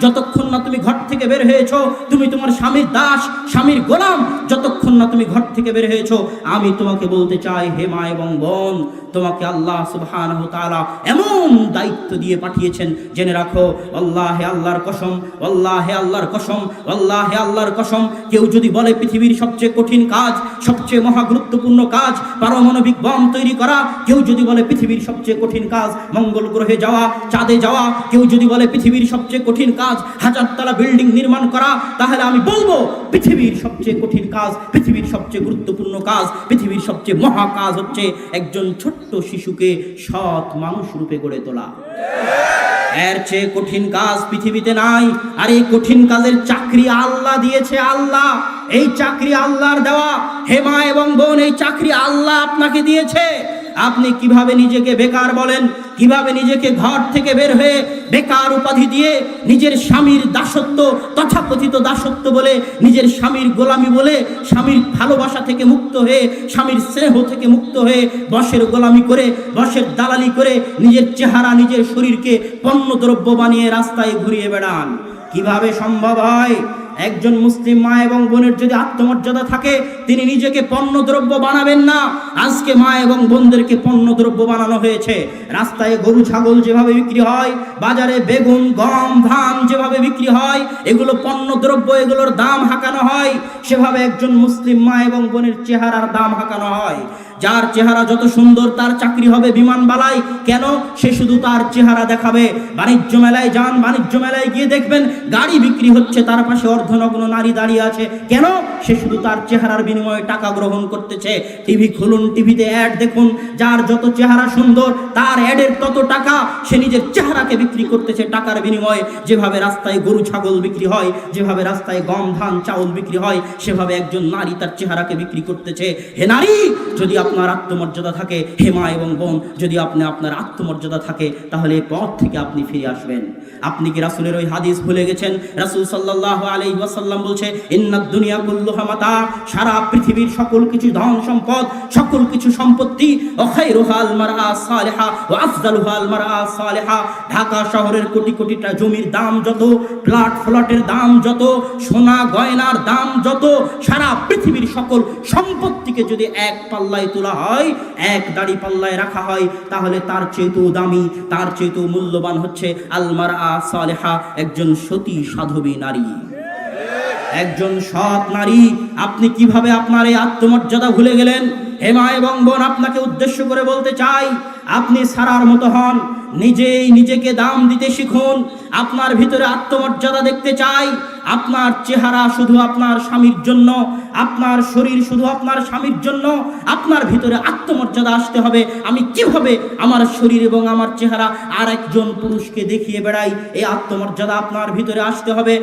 যতক্ষণ না তুমি ঘর থেকে বের হয়েছো তুমি তোমার স্বামীর দাস, স্বামীর গোলাম। যতক্ষণ না তুমি ঘর থেকে বের হয়েছো আমি তোমাকে বলতে চাই, হে মা এবং বোন, তোমাকে আল্লাহ সুবহানাহু ওয়া তাআলা এমন দায়িত্ব দিয়ে পাঠিয়েছেন, জেনে রাখো, আল্লাহে আল্লাহর কসম, আল্লাহে আল্লাহর কসম, আল্লাহে আল্লাহর কসম, কেউ যদি বলে পৃথিবীর সবচেয়ে কঠিন কাজ, সবচেয়ে মহা গুরুত্বপূর্ণ কাজ পারমাণবিক বম তৈরি করা, কেউ যদি বলে পৃথিবীর সবচেয়ে কঠিন কাজ মঙ্গল গ্রহে যাওয়া, চাঁদে যাওয়া, কেউ যদি বলে পৃথিবীর সবচেয়ে কঠিন কাজ হাজারতলা বিল্ডিং নির্মাণ করা, তাহলে আমি বলবো পৃথিবীর সবচেয়ে কঠিন কাজ, পৃথিবীর সবচেয়ে গুরুত্বপূর্ণ কাজ, পৃথিবীর সবচেয়ে মহা কাজ হচ্ছে একজন ছোট্ট শিশুকে সৎ মানুষ রূপে গড়ে তোলা। এর চেয়ে কঠিন কাজ পৃথিবীতে নাই। আর এই কঠিন কাজের চাকরি আল্লাহ দিয়েছে, আল্লাহ। এই চাকরি আল্লাহর দেওয়া। হে মা এবং বোন, এই চাকরি আল্লাহ আপনাকে দিয়েছে। আপনি কিভাবে নিজেকে বেকার বলেন, কিভাবে নিজেকে ঘর থেকে বের হয়ে বেকার উপাধি দিয়ে নিজের স্বামীর দাসত্ব, তথাকথিত দাসত্ব বলে, নিজের স্বামীর গোলামি বলে, স্বামীর ভালোবাসা থেকে মুক্ত হয়ে, স্বামীর স্নেহ থেকে মুক্ত হয়ে বসের গোলামি করে, বসের দালালি করে নিজের চেহারা, নিজের শরীরকে পণ্যদ্রব্য বানিয়ে রাস্তায় ঘুরিয়ে বেড়ান? কিভাবে সম্ভব হয়? একজন মুসলিম মা এবং বোনের যদি আত্মমর্যাদা থাকে, তিনি নিজেকে পণ্যদ্রব্য বানাবেন না। আজকে মা এবং বোনদেরকে পণ্যদ্রব্য বানানো হয়েছে। রাস্তায় গরু ছাগল যেভাবে বিক্রি হয়, বাজারে বেগুন গম ধান যেভাবে বিক্রি হয়, এগুলো পণ্যদ্রব্য, এগুলোর দাম হাঁকানো হয়। সেভাবে একজন মুসলিম মা এবং বোনের চেহারার দাম হাঁকানো হয়। যার চেহারা যত সুন্দর তার চাকরি হবে বিমানবালায়। কেন? সে শুধু তার চেহারা দেখাবে। বাণিজ্য মেলায় যান, বাণিজ্য মেলায় গিয়ে দেখবেন গাড়ি বিক্রি হচ্ছে, তার পাশে অর্ধনগ্ন নারী দাঁড়িয়ে আছে। কেন? সে শুধু তার চেহারার বিনিময়ে টাকা গ্রহণ করতেছে। টিভি খুলুন, টিভিতে অ্যাড দেখুন, যার যত চেহারা সুন্দর তার অ্যাডের তত টাকা। সে নিজের চেহারাকে বিক্রি করতেছে টাকার বিনিময়ে। যেভাবে রাস্তায় গরু ছাগল বিক্রি হয়, যেভাবে রাস্তায় গম ধান চাউল বিক্রি হয়, সেভাবে একজন নারী তার চেহারাকে বিক্রি করতেছে। হে নারী, যদি আপনার আত্মমর্যাদা থাকে, হে মা এবং বোন, যদি আপনার আত্মমর্যাদা থাকে, তাহলে এই পথ থেকে আপনি ফিরে আসবেন। আপনি কি রাসূলের ওই হাদিস ভুলে গেছেন? রাসূল সাল্লাল্লাহু আলাইহি ওয়াসাল্লাম বলছে, ইন্নাদ দুনিয়া কুল্লুহা মাতা, সারা পৃথিবীর সকল কিছু ধন সম্পদ, সকল কিছু সম্পত্তি, ওয়া খায়রুহাল মারআ সালিহা ওয়া আফদালুহাল মারআ সালিহা। ঢাকা শহরের কোটি কোটিটা জমির দাম যত, ফ্ল্যাটের দাম যত, সোনা গয়নার দাম যত, সারা পৃথিবীর সকল সম্পত্তিকে যদি এক পাল্লায় তোলা হয়, এক দাড়ি পাল্লায় রাখা হয়, তাহলে তার চেয়েও দামি, তার চেয়েও মূল্যবান হচ্ছে আল মারআ সালিহা, একজন সতী সাধবী নারী, একজন সৎ নারী। আপনি কিভাবে আপনার এই আত্মমর্যাদা ভুলে গেলেন? হে মা এবং বোন, আপনাকে উদ্দেশ্য করে বলতে চাই, আপনি সারার মতো হন, নিজেই নিজেকে দাম দিতে শিখুন। আপনার ভিতরে আত্মমর্যাদা দেখতে চাই। আপনার চেহারা শুধু আপনার স্বামীর জন্য, আপনার শরীর শুধু আপনার স্বামীর জন্য। আপনার ভিতরে আত্মমর্যাদা আসতে হবে। আমি কিভাবে আমার শরীর এবং আমার চেহারা আর একজন পুরুষকে দেখিয়ে বেড়াই, এই আত্মমর্যাদা আপনার ভিতরে আসতে হবে।